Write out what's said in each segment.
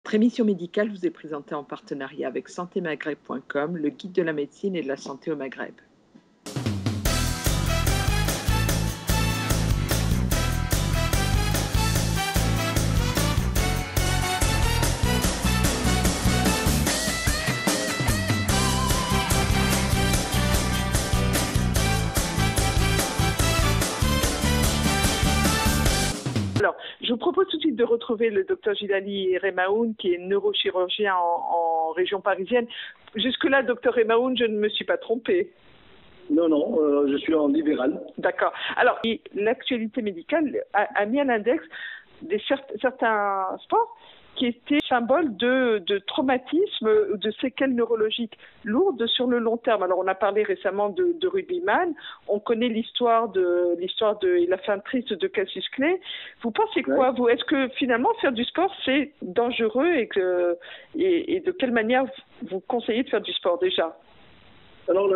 Votre émission médicale vous est présentée en partenariat avec santémaghreb.com, le guide de la médecine et de la santé au Maghreb. Alors, je vous propose tout de suite de retrouver le docteur Gilali Remaoun, qui est neurochirurgien en région parisienne. Jusque-là, docteur Remaoun, je ne me suis pas trompée. Non, je suis en libéral. D'accord. Alors, l'actualité médicale a mis à l'index certains sports qui étaient symboles de traumatisme, de séquelles neurologiques lourdes sur le long terme. Alors, on a parlé récemment de rugbyman. On connaît l'histoire et la fin triste de Cassius Clay. Vous pensez quoi, vous? Est-ce que finalement faire du sport c'est dangereux et de quelle manière vous conseillez de faire du sport déjà? Alors,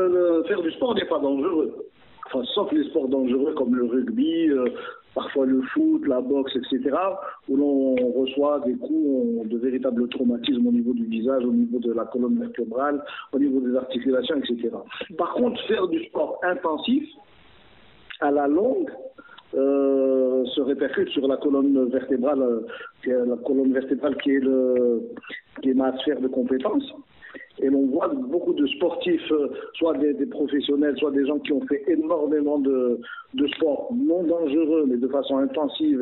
faire du sport n'est pas dangereux. Enfin, sauf les sports dangereux comme le rugby, parfois le foot, la boxe, etc., où l'on reçoit des coups de véritables traumatismes au niveau du visage, au niveau de la colonne vertébrale, au niveau des articulations, etc. Par contre, faire du sport intensif, à la longue, se répercute sur la colonne vertébrale, qui est ma sphère de compétences. Et l'on voit beaucoup de sportifs, soit des professionnels, soit des gens qui ont fait énormément de sport non dangereux, mais de façon intensive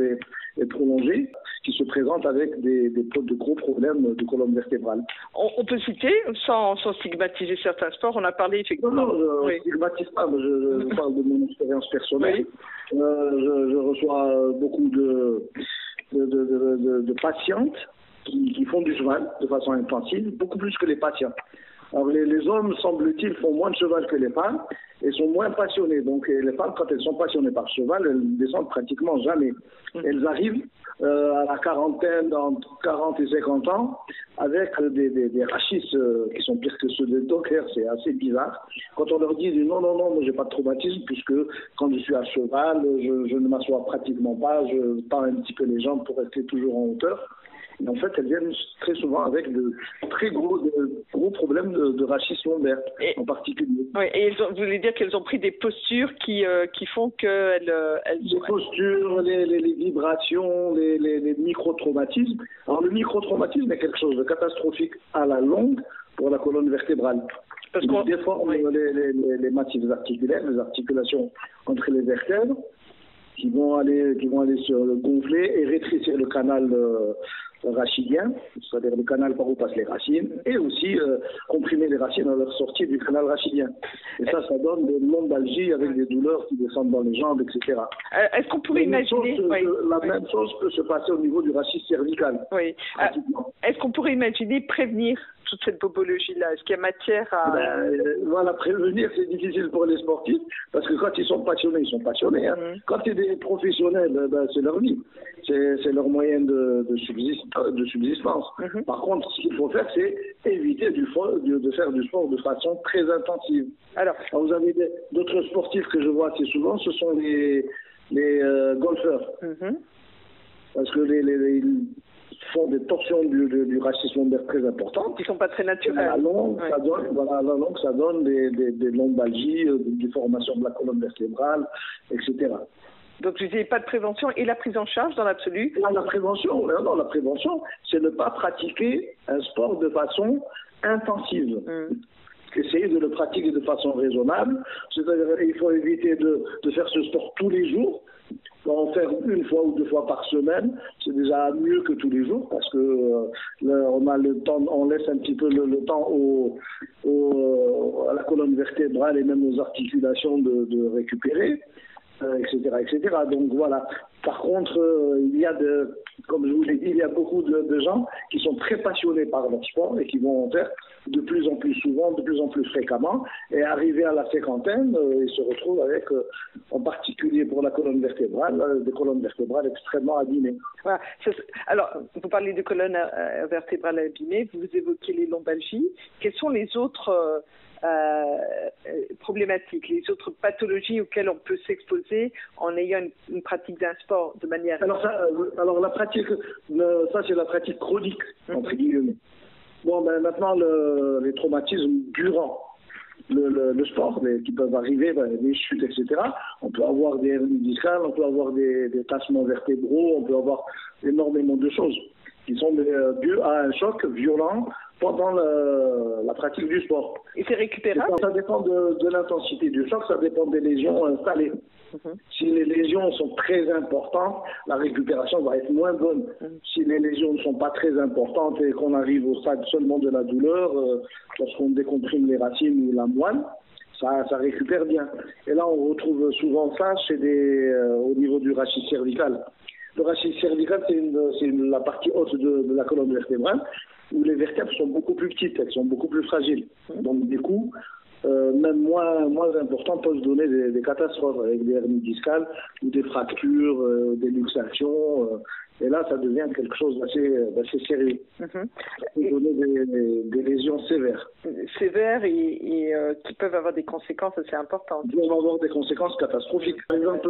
et prolongée, qui se présentent avec de gros problèmes de colonne vertébrale. On peut citer, sans stigmatiser certains sports, on a parlé effectivement... Non, je ne stigmatise pas, mais je parle de mon expérience personnelle. Oui. Je reçois beaucoup de patientes qui font du cheval de façon intensive, beaucoup plus que les patients. Alors les hommes, semble-t-il, font moins de cheval que les femmes et sont moins passionnés. Donc les femmes, quand elles sont passionnées par cheval, elles descendent pratiquement jamais. Elles arrivent à la quarantaine, entre 40 et 50 ans, avec des rachis qui sont pires que ceux des dockers. C'est assez bizarre. Quand on leur dit non, moi j'ai pas de traumatisme, puisque quand je suis à cheval, je ne m'assois pratiquement pas, je tends un petit peu les jambes pour rester toujours en hauteur. Et en fait, elles viennent très souvent avec de très gros problèmes de rachis lombaire, en particulier. Oui, et vous voulez dire qu'elles ont pris des postures qui font qu'elles... Les postures, les vibrations, les micro-traumatismes. Alors, le micro-traumatisme est quelque chose de catastrophique à la longue pour la colonne vertébrale. Parce qu'on déforme les massifs articulaires, les articulations entre les vertèbres, qui vont aller se gonfler et rétrécir le canal rachidien, c'est-à-dire le canal par où passent les racines, et aussi comprimer les racines à leur sortie du canal rachidien. Et ça donne des lombalgies avec des douleurs qui descendent dans les jambes, etc. Est-ce qu'on pourrait imaginer... La même chose peut se passer au niveau du rachis cervical. Oui. Est-ce qu'on pourrait imaginer prévenir toute cette bobologie-là? Est-ce qu'il y a matière à... Voilà, prévenir, c'est difficile pour les sportifs, parce que quand ils sont passionnés, ils sont passionnés. Hein. Quand c'est des professionnels, c'est leur vie. C'est leur moyen de subsistance. Par contre, ce qu'il faut faire, c'est éviter de faire du sport de façon très intensive. Alors vous avez d'autres sportifs que je vois assez souvent, ce sont les golfeurs. Parce que ils font des torsions du rachis lombaire très importantes. Qui ne sont pas très naturelles. À la longue, ça donne des lombalgies, des déformations de la colonne vertébrale, etc. Donc, je disais pas de prévention et la prise en charge dans l'absolu. La prévention, c'est ne pas pratiquer un sport de façon intensive. Essayer de le pratiquer de façon raisonnable. C'est-à-dire il faut éviter de faire ce sport tous les jours. En faire une fois ou 2 fois par semaine, c'est déjà mieux que tous les jours, parce que on a le temps, on laisse un petit peu le temps à la colonne vertébrale et même aux articulations de récupérer. etc. Donc voilà. Par contre, comme je vous l'ai dit, il y a beaucoup de gens qui sont très passionnés par leur sport et qui vont en faire de plus en plus souvent, de plus en plus fréquemment, et arriver à la cinquantaine, ils se retrouvent avec, en particulier pour la colonne vertébrale, des colonnes vertébrales extrêmement abîmées. Voilà. Alors, vous parlez de colonne vertébrale abîmée, vous évoquez les lombalgies. Quelles sont les autres problématiques, les autres pathologies auxquelles on peut s'exposer en ayant une pratique d'un sport de manière... Alors la pratique pratique, ça c'est la pratique chronique, entre guillemets. Bon, ben maintenant, les traumatismes durant le sport, qui peuvent arriver, des chutes, etc. On peut avoir des hernies discales, on peut avoir des tassements vertébraux, on peut avoir énormément de choses qui sont dues à un choc violent pendant la pratique du sport. Et c'est récupérable? Ça dépend de l'intensité du choc, ça dépend des lésions installées. Si les lésions sont très importantes, la récupération va être moins bonne. Si les lésions ne sont pas très importantes et qu'on arrive au stade seulement de la douleur, lorsqu'on décomprime les racines ou la moelle, ça récupère bien. Et là, on retrouve souvent ça au niveau du rachis cervical. Le rachis cervical, c'est la partie haute de la colonne vertébrale, où les vertèbres sont beaucoup plus petites, elles sont beaucoup plus fragiles. Donc, du coup, même moins important peuvent donner des catastrophes avec des hernies discales ou des fractures, des luxations. Et là, ça devient quelque chose d'assez sérieux. Ça peut donner des lésions sévères. Sévères et qui peuvent avoir des conséquences assez importantes. Ils peuvent avoir des conséquences catastrophiques. Par exemple,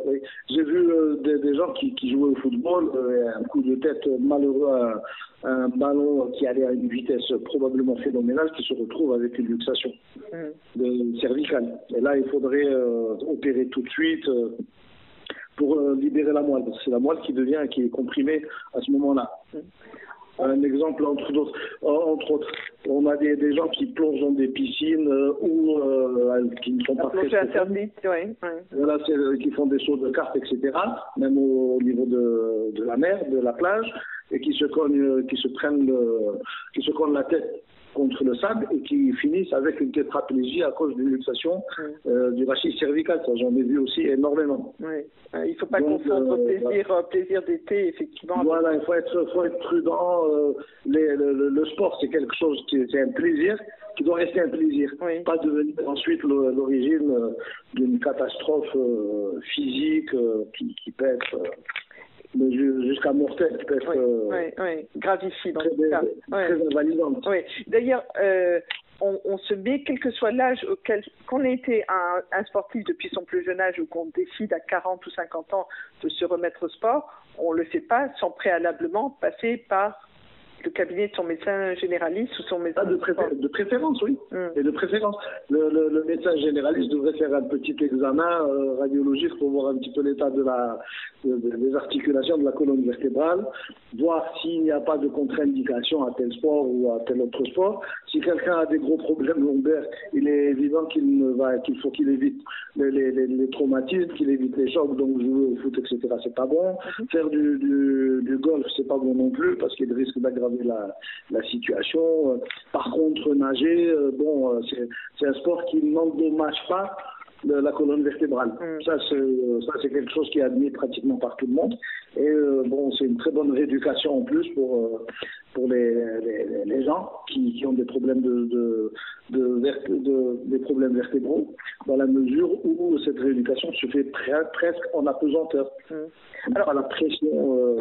oui, j'ai vu des gens qui jouaient au football, un coup de tête malheureux à un ballon qui allait à une vitesse probablement phénoménale, qui se retrouve avec une luxation cervicale. Et là, il faudrait opérer tout de suite pour libérer la moelle, parce que c'est la moelle qui est comprimée à ce moment-là. Un exemple entre autres, on a des gens qui plongent dans des piscines ou qui ne sont pas très interdite, voilà, qui font des sauts de cartes, etc. Même au niveau de la mer, de la plage, et qui se cognent la tête contre le sable et qui finissent avec une tétraplégie à cause d'une luxation du rachis cervical. Ça, j'en ai vu aussi énormément. Oui. Il ne faut pas confondre plaisir d'été, effectivement. Voilà, il faut être prudent. Le sport, c'est quelque chose, c'est un plaisir qui doit rester un plaisir. Pas devenir ensuite l'origine d'une catastrophe physique qui peut être... jusqu'à mortel, qui peut être gravifique, très invalidante. D'ailleurs, on se met, quel que soit l'âge qu'on ait été un sportif depuis son plus jeune âge ou qu'on décide à 40 ou 50 ans de se remettre au sport, on ne le fait pas sans préalablement passer par le cabinet de son médecin généraliste ou son médecin de préférence, oui. Et de préférence. Le médecin généraliste devrait faire un petit examen radiologique pour voir un petit peu l'état des articulations de la colonne vertébrale, voir s'il n'y a pas de contre-indication à tel sport ou à tel autre sport. Si quelqu'un a des gros problèmes lombaires, il est évident qu'il faut qu'il évite les traumatismes, qu'il évite les chocs, donc jouer au foot, etc., c'est pas bon. Faire du golf, c'est pas bon non plus, parce qu'il risque d'aggraver la situation. Par contre, nager, c'est un sport qui n'endommage pas la colonne vertébrale. Ça, c'est quelque chose qui est admis pratiquement par tout le monde. Et c'est une très bonne rééducation en plus pour les gens qui ont des problèmes des problèmes vertébraux, dans la mesure où cette rééducation se fait presque en apesanteur. Alors, pas la pression.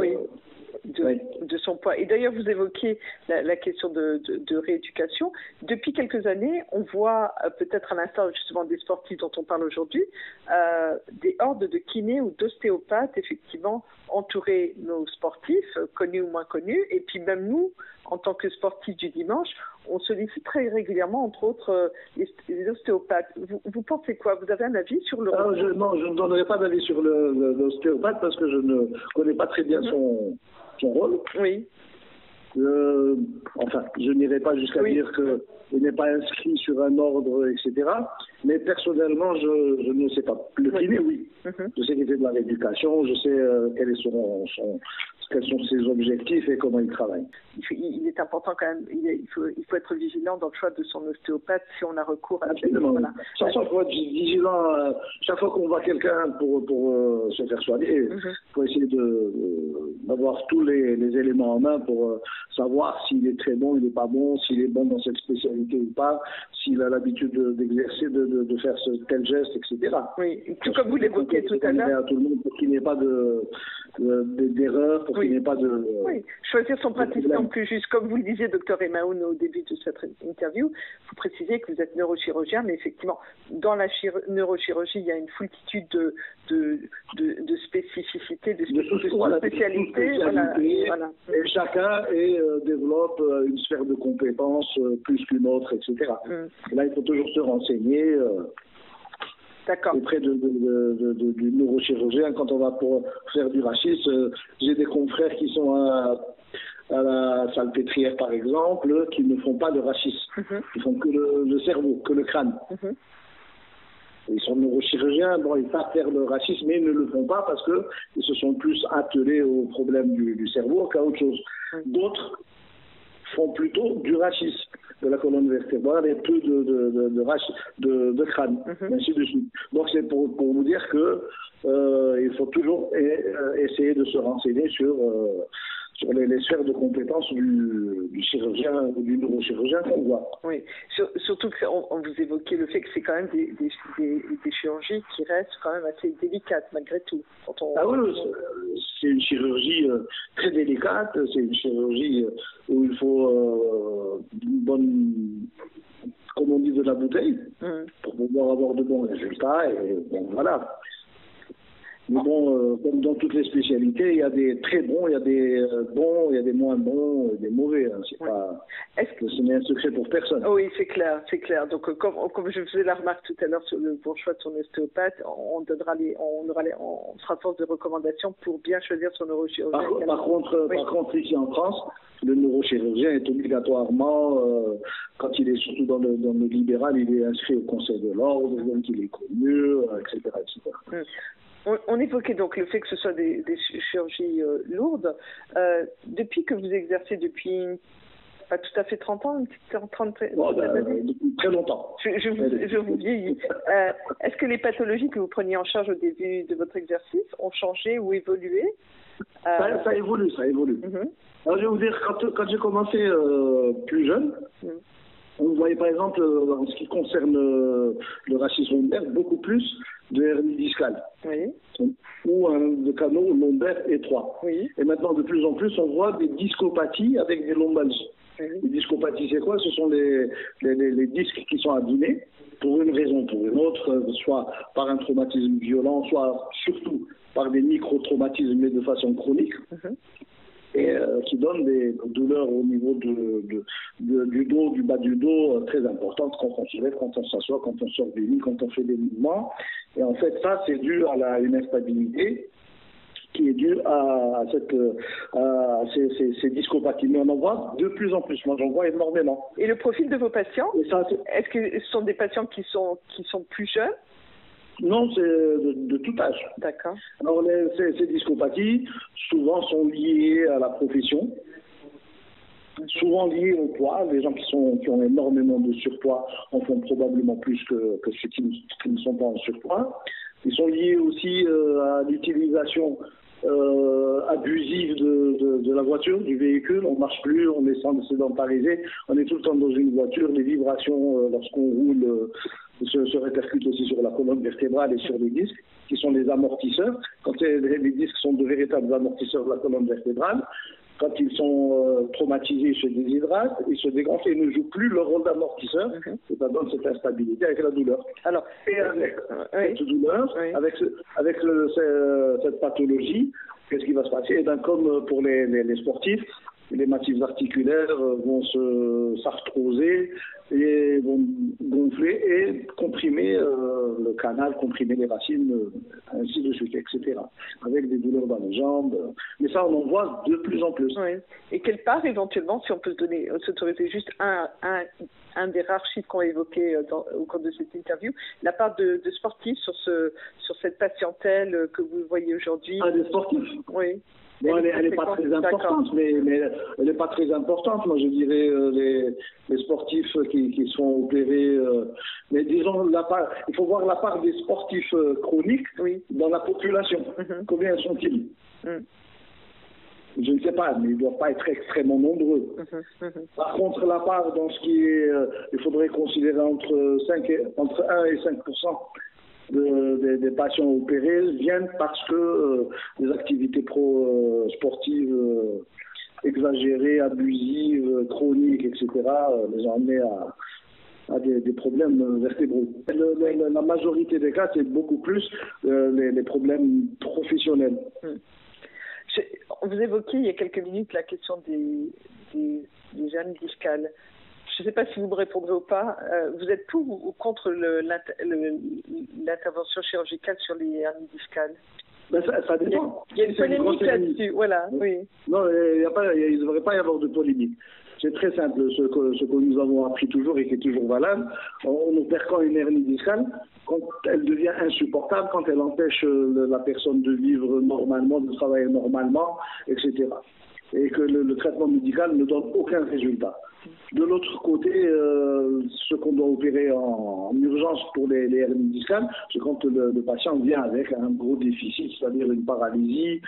De son poids. Et d'ailleurs, vous évoquiez la question de rééducation. Depuis quelques années, on voit, peut-être à l'instar justement des sportifs dont on parle aujourd'hui, des hordes de kinés ou d'ostéopathes, effectivement, entourer nos sportifs, connus ou moins connus, et puis même nous, en tant que sportifs du dimanche, on sollicite très régulièrement, entre autres, les ostéopathes. Vous pensez quoi? Vous avez un avis sur le... Non, je ne donnerai pas d'avis sur l'ostéopathe parce que je ne connais pas très bien son rôle. Oui. Je n'irai pas jusqu'à dire qu'il n'est pas inscrit sur un ordre, etc. Mais personnellement, je ne sais pas. Le kiné, oui. Je sais qu'il fait de la rééducation, je sais quels sont ses objectifs et comment il travaille. Il est important quand même, il faut être vigilant dans le choix de son ostéopathe si on a recours à... Absolument. Il faut être vigilant chaque fois qu'on voit quelqu'un pour se faire soigner. Il faut essayer d'avoir tous les éléments en main pour savoir s'il est très bon, il n'est pas bon, s'il est bon dans cette spécialité ou pas, s'il a l'habitude d'exercer, de faire tel geste, etc. Oui, tout comme vous l'évoquiez tout à l'heure. À tout le monde pour qu'il n'y ait pas d'erreur, pour qu'il n'y ait pas de... Oui, choisir son praticien plus juste. Comme vous le disiez, docteur Emaoun, au début de cette interview, vous précisez que vous êtes neurochirurgien, mais effectivement, dans la neurochirurgie, il y a une foultitude de spécificités, de spécialités. Voilà. Et chacun développe une sphère de compétences plus qu'une autre, etc. Et là, il faut toujours se renseigner auprès du neurochirurgien. Quand on va pour faire du racisme, j'ai des confrères qui sont à la Salpêtrière, par exemple, qui ne font pas de racisme. Ils font que le cerveau, que le crâne. Ils sont neurochirurgiens, bon, ils savent faire le racisme, mais ils ne le font pas parce qu'ils se sont plus attelés au problème du cerveau qu'à autre chose. D'autres font plutôt du racisme de la colonne vertébrale et peu de crâne, ainsi de suite. Donc c'est pour vous dire que il faut toujours essayer de se renseigner sur les sphères de compétences du chirurgien ou du neurochirurgien qu'on voit. Oui, surtout qu'on vous évoquait le fait que c'est quand même des chirurgies qui restent quand même assez délicates malgré tout. Oui, c'est une chirurgie très délicate, c'est une chirurgie où il faut une bonne, comme on dit, de la bouteille pour pouvoir avoir de bons résultats. Et bon, voilà. Mais bon, comme dans toutes les spécialités, il y a des très bons, il y a des bons, il y a des moins bons, des mauvais. Hein. Ce n'est un secret pour personne. Oui, c'est clair. Donc, comme je faisais la remarque tout à l'heure sur le bon choix de son ostéopathe, on sera force de recommandation pour bien choisir son neurochirurgien. Par contre, ici en France, le neurochirurgien est obligatoirement, quand il est surtout dans le libéral, il est inscrit au Conseil de l'ordre, donc il est connu, etc. On évoquait donc le fait que ce soit des chirurgies lourdes. Depuis que vous exercez, depuis pas tout à fait 30 ans, une petite 30 années depuis très longtemps. Je vous vieillis. Est-ce que les pathologies que vous preniez en charge au début de votre exercice ont changé ou évolué? Ça évolue. Alors, je vais vous dire, quand j'ai commencé plus jeune, on voyait par exemple, en ce qui concerne le racisme lombaire, beaucoup plus de hernie discale. Ou de canaux lombaires étroits. Et maintenant, de plus en plus, on voit des discopathies avec des lombalgies. Les discopathies, c'est quoi? Ce sont les disques qui sont abîmés pour une raison ou pour une autre, soit par un traumatisme violent, soit surtout par des micro-traumatismes, mais de façon chronique. Et qui donnent des douleurs au niveau du dos, du bas du dos, très importantes quand on se lève, quand on s'assoit, quand on sort du lit, quand on fait des mouvements. Et en fait, ça, c'est dû à une instabilité qui est due à ces discopathies. Mais on en voit de plus en plus. Moi, j'en vois énormément. Et le profil de vos patients, est-ce que ce sont des patients qui sont plus jeunes? Non, c'est de tout âge. D'accord. Alors, ces discopathies, souvent, sont liées à la profession, souvent liées au poids. Les gens qui ont énormément de surpoids en font probablement plus que ceux qui ne sont pas en surpoids. Ils sont liés aussi à l'utilisation abusive de la voiture, du véhicule. On ne marche plus, on est sédentarisé, on est tout le temps dans une voiture. Les vibrations, lorsqu'on roule, se répercutent aussi sur la colonne vertébrale et sur les disques, qui sont les amortisseurs. Quand les disques sont de véritables amortisseurs de la colonne vertébrale, quand ils sont traumatisés, ils se déshydratent, ils se dégonflent et ils ne jouent plus leur rôle d'amortisseur. Et ça donne cette instabilité avec la douleur. Alors, et avec cette douleur, avec cette pathologie, qu'est-ce qui va se passer? Et bien, comme pour les sportifs, les massifs articulaires vont s'arthroser et vont gonfler et comprimer le canal, comprimer les racines, ainsi de suite, etc. Avec des douleurs dans les jambes. Mais ça, on en voit de plus en plus. Oui. Et quelle part, éventuellement, si on peut s'autoriser juste un des rares chiffres qu'on a évoqué au cours de cette interview, la part de sportifs sur cette patientèle que vous voyez aujourd'hui? Des sportifs? Oui. Bon, elle n'est pas très importante, mais elle n'est pas très importante. Moi, je dirais les sportifs qui sont opérés. Mais disons, il faut voir la part des sportifs chroniques dans la population. Combien sont-ils? Je ne sais pas, mais ils ne doivent pas être extrêmement nombreux. Par contre, la part dans ce qui est, il faudrait considérer entre 1 et 5% des patients opérés viennent parce que des activités sportives exagérées, abusives, chroniques, etc., les ont amenés à des problèmes vertébraux. La majorité des cas, c'est beaucoup plus les problèmes professionnels. Vous évoquiez il y a quelques minutes la question des hernies discales. Je ne sais pas si vous me répondrez ou pas. Vous êtes pour ou contre l'intervention chirurgicale sur les hernies discales? Ben ça dépend. Il y a une polémique là-dessus, voilà. Oui. Non, il ne devrait pas y avoir de polémique. C'est très simple, ce que nous avons appris toujours et qui est toujours valable. On opère quand une hernie discale, quand elle devient insupportable, quand elle empêche la personne de vivre normalement, de travailler normalement, etc. Et que le traitement médical ne donne aucun résultat. De l'autre côté, ce qu'on doit opérer en urgence pour les hernies discales, c'est quand le patient vient avec un gros déficit, c'est-à-dire une paralysie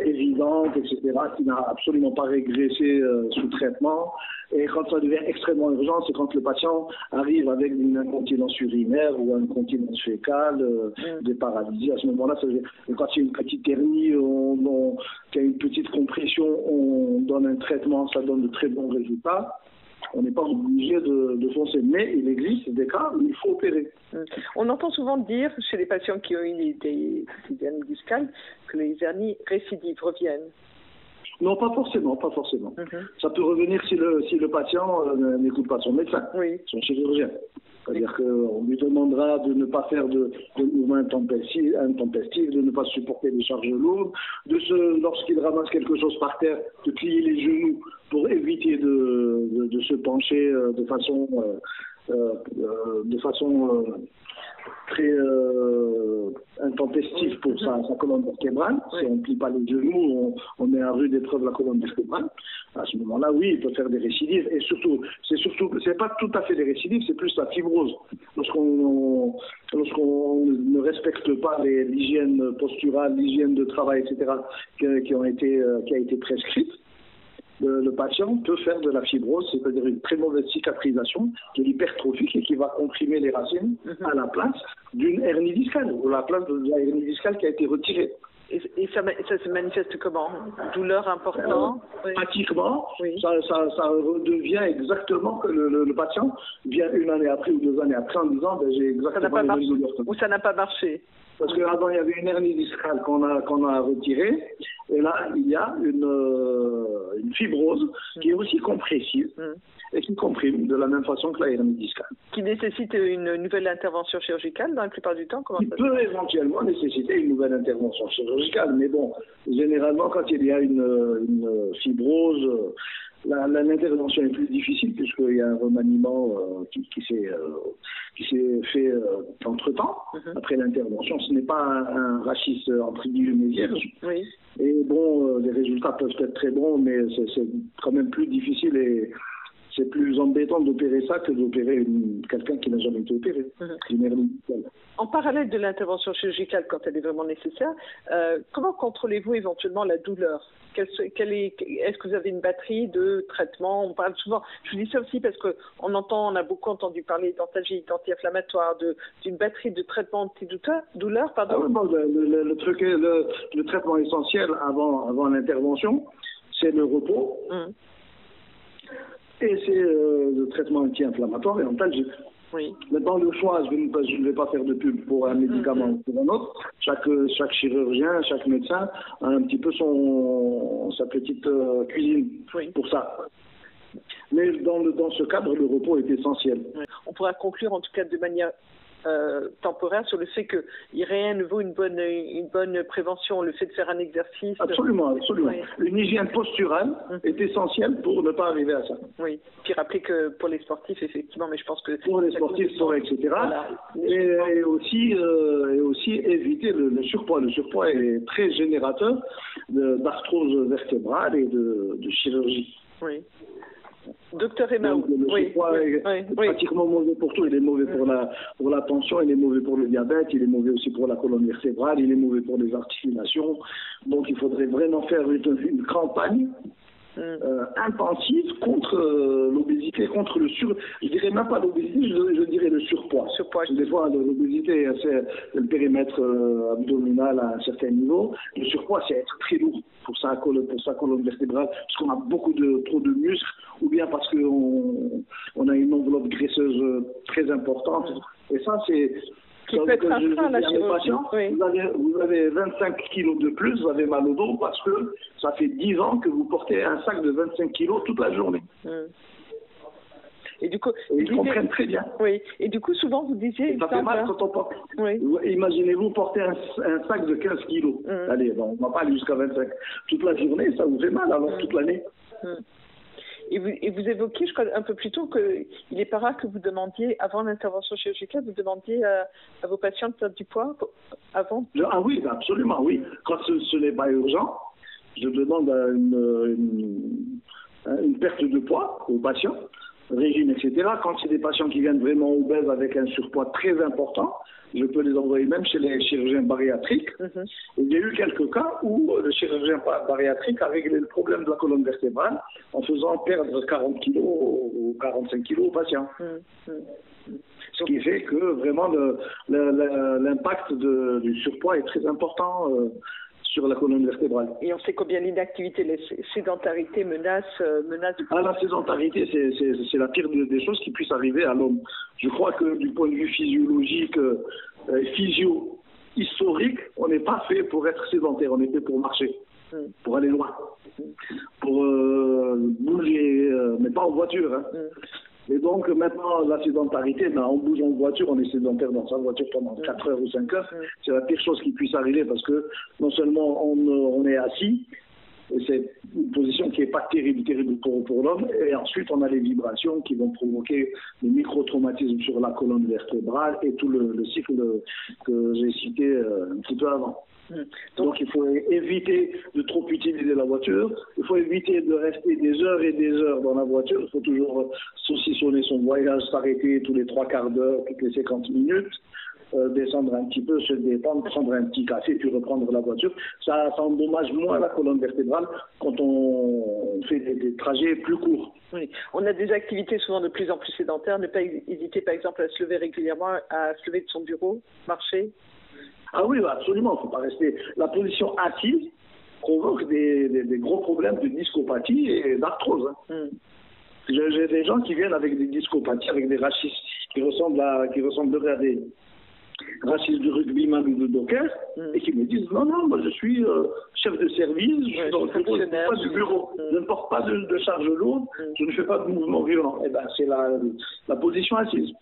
évidente, etc., qui n'a absolument pas régressé sous traitement. Et quand ça devient extrêmement urgent, c'est quand le patient arrive avec une incontinence urinaire ou une incontinence fécale, des paralysies. À ce moment-là, quand il y a une petite hernie, qu'il y a une petite compression, on donne un traitement, ça donne de très bons résultats. On n'est pas obligé de foncer. Mais il existe des cas où il faut opérer. On entend souvent dire chez les patients qui ont eu des hernies discales que les hernies récidives reviennent. Non, pas forcément. Ça peut revenir si le patient n'écoute pas son médecin, son chirurgien. C'est-à-dire qu'on lui demandera de ne pas faire de mouvements intempestifs, de ne pas supporter des charges lourdes, lorsqu'il ramasse quelque chose par terre, de plier les genoux pour éviter de se pencher de façon très intempestive pour sa colonne vertébrale. Si on ne plie pas les genoux, on met à rude épreuve la colonne vertébrale. À ce moment-là, oui, il peut faire des récidives. Et c'est pas tout à fait des récidives, c'est plus la fibrose. Lorsqu'on ne respecte pas l'hygiène posturale, l'hygiène de travail, etc., qui a été prescrite, le patient peut faire de la fibrose, c'est-à-dire une très mauvaise cicatrisation, de l'hypertrophie qui va comprimer les racines à la place d'une hernie discale, ou à la place de la hernie discale qui a été retirée. Et ça se manifeste comment? Douleur importante? Pratiquement, ça redevient exactement que le patient vient une année après ou 2 années après en disant j'ai exactement les mêmes douleurs. Ou ça n'a pas marché? Parce qu'avant, il y avait une hernie discale qu'on a retirée, et là, il y a une fibrose qui est aussi compressive et qui comprime de la même façon que la hernie discale. Qui nécessite une nouvelle intervention chirurgicale dans la plupart du temps? Qui peut éventuellement nécessiter une nouvelle intervention chirurgicale, mais bon, généralement, quand il y a une fibrose, l'intervention est plus difficile puisqu'il y a un remaniement qui s'est fait entre-temps, après l'intervention. Ce n'est pas un rachis entre guillemets vierge. Oui. Et bon, les résultats peuvent être très bons, mais c'est quand même plus difficile et c'est plus embêtant d'opérer ça que d'opérer quelqu'un qui n'a jamais été opéré. Une hernie discale. En parallèle de l'intervention chirurgicale, quand elle est vraiment nécessaire, comment contrôlez-vous éventuellement la douleur? Est-ce que vous avez une batterie de traitements? On parle souvent, je vous dis ça aussi parce on a beaucoup entendu parler d'antalgiques, d'anti-inflammatoires, d'une batterie de traitements anti-douleur, pardon. Ah oui, bon, le traitement essentiel avant l'intervention, c'est le repos. Et c'est le traitement anti-inflammatoire et antalgique. Oui. Maintenant, le choix, je ne vais pas faire de pub pour un médicament ou pour un autre. Chaque chirurgien, chaque médecin a un petit peu sa petite cuisine pour ça. Mais dans ce cadre, le repos est essentiel. Oui. On pourra conclure en tout cas de manière temporaire sur le fait que rien ne vaut une bonne prévention, le fait de faire un exercice. Absolument. Oui. Une hygiène posturale est essentielle pour ne pas arriver à ça. Oui. Puis rappeler que pour les sportifs, effectivement, mais je pense que pour les sportifs, etc. Voilà. Et aussi éviter le surpoids. Le surpoids est très générateur d'arthrose vertébrale et de chirurgie. Oui. Docteur Emaout, le surpoids est pratiquement mauvais pour tout. Il est mauvais pour la tension, il est mauvais pour le diabète, il est mauvais aussi pour la colonne vertébrale, il est mauvais pour les articulations. Donc il faudrait vraiment faire une campagne intensive contre l'obésité, contre je dirais même pas l'obésité, je dirais le surpoids. Des fois, l'obésité, c'est le périmètre abdominal à un certain niveau. Le surpoids, c'est être très lourd pour sa colonne vertébrale, parce qu'on a trop de muscles, ou bien parce qu'on a une enveloppe graisseuse très importante. Et ça, c'est... Qui peut être un frein, la chirurgie. Vous avez 25 kilos de plus, vous avez mal au dos parce que ça fait 10 ans que vous portez un sac de 25 kilos toute la journée. Et du coup, ils comprennent très bien. Oui. Et du coup, souvent, vous disiez... Ça fait mal quand on porte. Imaginez-vous porter un sac de 15 kilos. Allez, bon, on ne va pas aller jusqu'à 25. Toute la journée, ça vous fait mal, alors toute l'année. Et vous évoquiez, je crois, un peu plus tôt qu'il n'est pas rare que vous demandiez, avant l'intervention chirurgicale, vous demandiez à vos patients de perdre du poids avant. Ah oui, absolument, oui. Quand ce n'est pas urgent, je demande une perte de poids aux patients, régime, etc. Quand c'est des patients qui viennent vraiment obèses avec un surpoids très important, je peux les envoyer même chez les chirurgiens bariatriques. Il y a eu quelques cas où le chirurgien bariatrique a réglé le problème de la colonne vertébrale en faisant perdre 40 kilos ou 45 kilos aux patients. Ce qui fait que vraiment l'impact du surpoids est très important sur la colonne vertébrale. Et on sait combien l'inactivité, la sédentarité menace la sédentarité, c'est la pire des choses qui puisse arriver à l'homme. Je crois que du point de vue physiologique, historique, on n'est pas fait pour être sédentaire, on est fait pour marcher, pour aller loin, pour bouger, mais pas en voiture. Et donc maintenant, la sédentarité, en bougeant en voiture, on est sédentaire dans sa voiture pendant 4 heures ou 5 heures. C'est la pire chose qui puisse arriver parce que non seulement on est assis, et c'est une position qui n'est pas terrible pour l'homme, et ensuite on a les vibrations qui vont provoquer des micro-traumatismes sur la colonne vertébrale et tout le cycle que j'ai cité un petit peu avant. Donc il faut éviter de trop utiliser la voiture, il faut éviter de rester des heures et des heures dans la voiture, il faut toujours saucissonner son voyage, s'arrêter tous les 3/4 d'heure, toutes les 50 minutes, descendre un petit peu, se détendre, prendre un petit café puis reprendre la voiture. Ça endommage moins la colonne vertébrale quand on fait des trajets plus courts. Oui, on a des activités souvent de plus en plus sédentaires, ne pas hésiter par exemple à se lever régulièrement, à se lever de son bureau, marcher. Ah oui, absolument, il ne faut pas rester. La position assise provoque des gros problèmes de discopathie et d'arthrose. J'ai des gens qui viennent avec des discopathies, avec des rachis qui ressembleraient à des rachis de rugbyman ou de docker, et qui me disent non, moi je suis chef de service, je suis dans le bureau, je ne porte pas du bureau, je ne porte pas de charge lourde, je ne fais pas de mouvement violent. Eh ben, c'est la position assise.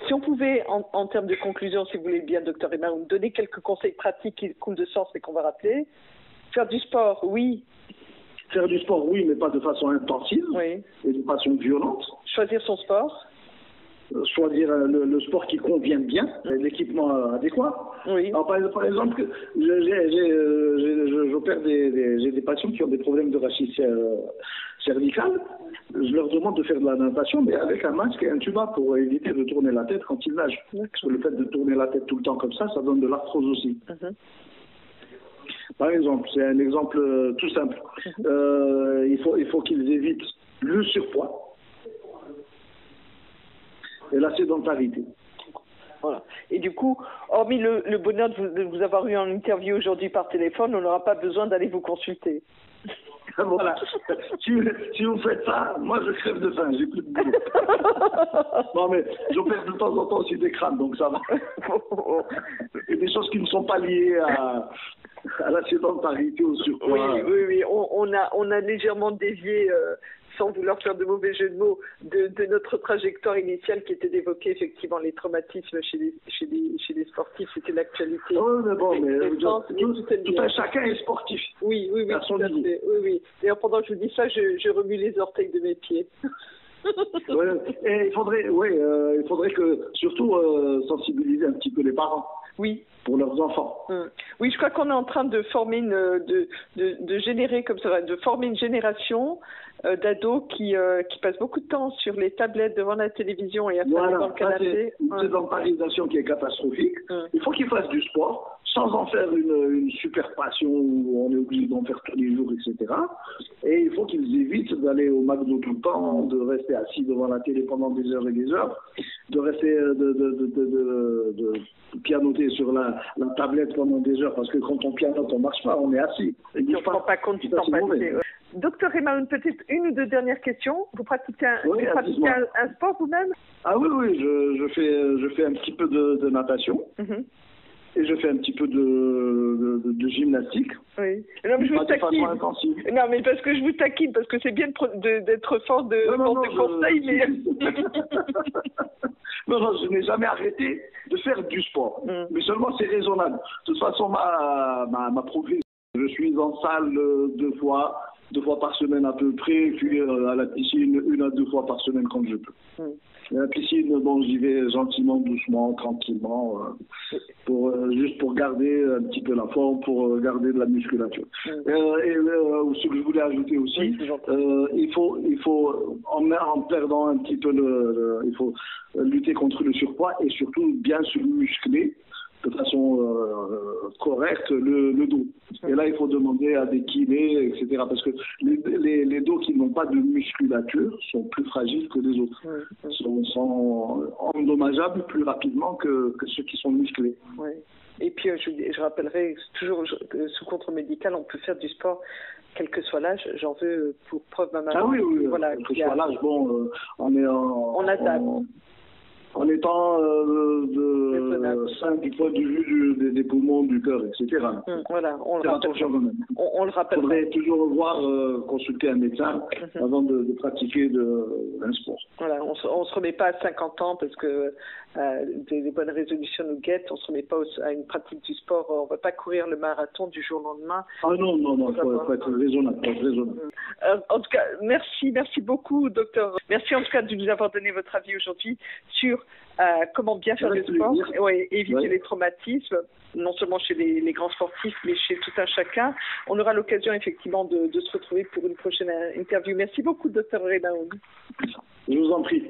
Si on pouvait, en termes de conclusion, si vous voulez bien, docteur Emaout, nous donner quelques conseils pratiques qui coulent de sens et qu'on va rappeler. Faire du sport, oui. Faire du sport, oui, mais pas de façon intensive et de façon violente. Choisir son sport. Choisir le sport qui convient bien, l'équipement adéquat. Oui. Alors, par exemple, j'opère j'ai des patients qui ont des problèmes de rachis cervical. Je leur demande de faire de la natation, mais avec un masque et un tuba pour éviter de tourner la tête quand ils nagent. Parce que le fait de tourner la tête tout le temps comme ça donne de l'arthrose aussi. Par exemple, c'est un exemple tout simple. Il faut qu'ils évitent le surpoids et la sédentarité. Voilà. Et du coup, hormis le bonheur de vous avoir eu en interview aujourd'hui par téléphone, on n'aura pas besoin d'aller vous consulter. Voilà. Si vous faites ça, moi je crève de faim, j'ai plus de boulot. Non mais j'opère de temps en temps aussi des crânes, donc ça va. Et des choses qui ne sont pas liées à la sédentarité ou au surpoids. Oui, on a légèrement dévié, sans vouloir faire de mauvais jeux de mots, de notre trajectoire initiale qui était d'évoquer effectivement les traumatismes chez les sportifs. C'était l'actualité. Oui, mais bon, tout un chacun est sportif. Oui, tout à fait. Oui. D'ailleurs, pendant que je vous dis ça, je remue les orteils de mes pieds. Ouais, et il faudrait que surtout sensibiliser un petit peu les parents. Oui. Pour leurs enfants. Oui, je crois qu'on est en train de former de générer comme ça, de former une génération d'ados qui passent beaucoup de temps sur les tablettes devant la télévision et après dans le canapé. C'est une sédentarisation qui est catastrophique. Il faut qu'ils fassent du sport sans en faire une super passion où on est obligé d'en faire tous les jours, etc. Et il faut qu'ils évitent d'aller au McDo tout le temps, de rester assis devant la télé pendant des heures et des heures, de rester de pianoter sur la tablette pendant des heures, parce que quand on pianote, on marche pas, on est assis. Et on ne prend pas compte du temps passé. Docteur Remaoun, peut-être une ou deux dernières questions. Vous pratiquez un sport vous-même? Ah oui, je fais un petit peu de natation. Et je fais un petit peu de gymnastique. Oui. Non, mais je vous taquine. Non, mais parce que je vous taquine, parce que c'est bien d'être fort de conseils, mais... Non, je n'ai jamais arrêté de faire du sport. Mais seulement c'est raisonnable. De toute façon, ma profession, je suis en salle deux fois par semaine à peu près, puis à la piscine 1 à 2 fois par semaine quand je peux. La piscine, bon, j'y vais gentiment, doucement, tranquillement, juste pour garder un petit peu la forme, pour garder de la musculature. Et ce que je voulais ajouter aussi, il faut en perdant un petit peu il faut lutter contre le surpoids et surtout bien se muscler de façon correcte le dos. Et là, il faut demander à des kinés, etc. Parce que les dos qui n'ont pas de musculature sont plus fragiles que les autres. Sont endommageables plus rapidement que ceux qui sont musclés. Oui. Et puis, je rappellerai, toujours sous contrôle médical, on peut faire du sport quel que soit l'âge. J'en veux pour preuve ma maman. Ah oui, voilà, quel que soit l'âge, bon, on adapte. En étant sain du point de vue des poumons, du cœur, etc. Voilà, on le rappelle. On le rappelle. Il faudrait toujours consulter un médecin avant de pratiquer un sport. Voilà, on se remet pas à 50 ans parce que des bonnes résolutions nous guettent. On se remet pas à une pratique du sport. On va pas courir le marathon du jour au lendemain. Ah non, il faut être raisonnable. En tout cas, merci beaucoup, docteur. Merci en tout cas de nous avoir donné votre avis aujourd'hui sur comment bien faire du sport, éviter les traumatismes, non seulement chez les grands sportifs, mais chez tout un chacun. On aura l'occasion effectivement de se retrouver pour une prochaine interview. Merci beaucoup, docteur Remaoun. Je vous en prie.